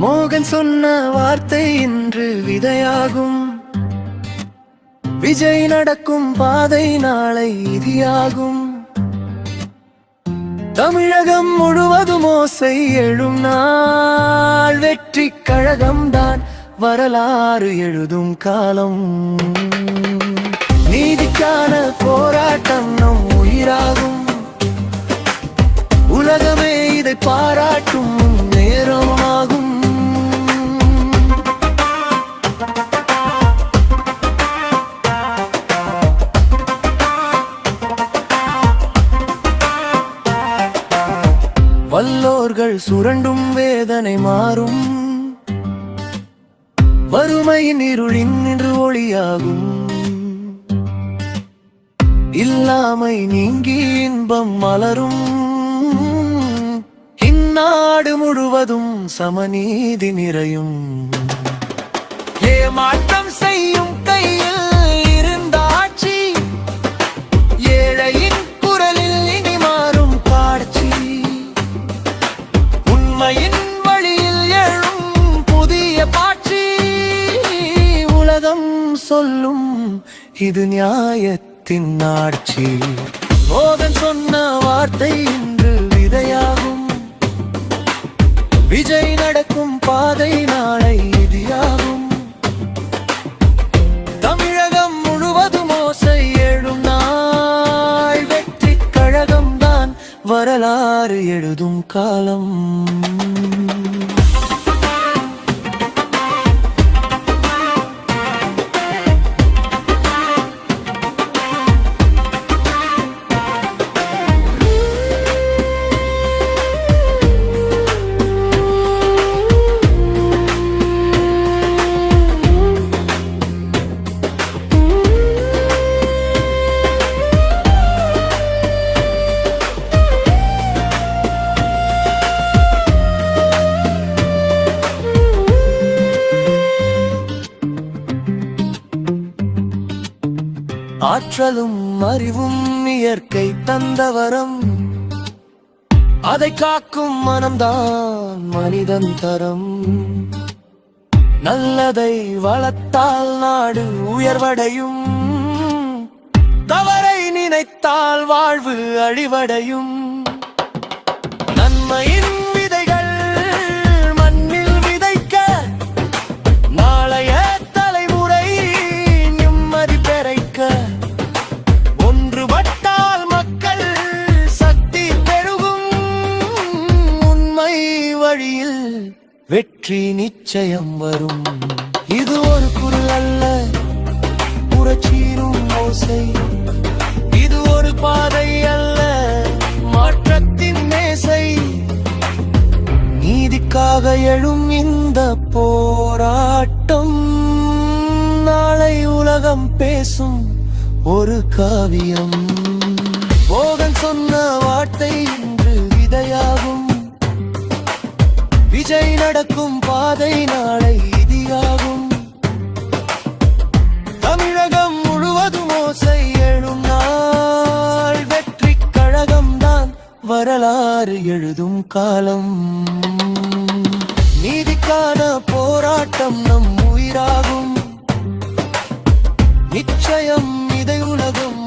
மோகன் சொன்ன வார்த்தை இன்று விதையாகும். விஜய் நடக்கும் பாதை நாளை இதியாகும். தமிழகம் முழுவதும் ஓசை எழும் நாள். வெற்றி கழகம்தான் வரலாறு எழுதும் காலம். நீதிக்கான போராட்டம் நம் உயிராகும். உலகமே இதை பாராட்டும் நேரமாகும். வல்லோர்கள் சுரண்டும் வேதனை மாறும். வறுமையின் இருளின் நின்று ஒளியாகும். இல்லாமை நீங்கி இன்பம் மலரும். இந்நாடு முழுவதும் சமநீதி நிறையும். ஏமாற்றம் செய்யும் கையில் இருந்த ஆட்சி ஏழையின் குரலில் இனி மாறும் காட்சி. உண்மையின் வழியில் எழும் புதிய பாட்சி. உலகம் சொல்லும் இது நியாயத்தின் ஆட்சி. மோகன் சொன்ன வார்த்தை இன்று விதையாகும். விஜய் நடக்கும் பாதை நாளை இதியாகும். தமிழகம் முழுவதும் ஓசை எழும் நாள். வெற்றி கழகம்தான் வரலாறு எழுதும் காலம். ஆற்றலும் அறிவும் இயற்கை தந்தவரம். அதை காக்கும் மனம்தான் மனிதன் தரம். நல்லதை வளர்த்தால் நாடு உயர்வடையும். தவறை நினைத்தால் வாழ்வு அழிவடையும். நன்மையின் விதைகள் மண்ணில் விதைக்க நாளைய தலைமுறை நிம்மதி பெறைக்க. ஒன்றுபட்டால் மக்கள் சக்தி பெருகும். உண்மை வழியில் வெற்றி நிச்சயம் வரும். இது ஒரு குரல் அல்ல, புரட்சியிலும் ஓசை. இது ஒரு பாதை அல்ல, மாற்றத்தின் மேசை. நீதிக்காக எழும் இந்த போராட்டம் நாளை உலகம் பேசும் ஒரு காவியம். மோகன் சொன்ன வார்த்தை இன்று விதையாகும். விஜய் நடக்கும் பாதை நாளை இதியாகும். தமிழகம் முழுவதும் ஓசை எழும் நாள். வெற்றி கழகம்தான் வரலாறு எழுதும் காலம். நீதிக்கான போராட்டம் நம் உயிராகும். நிச்சயம் இதை உலகம்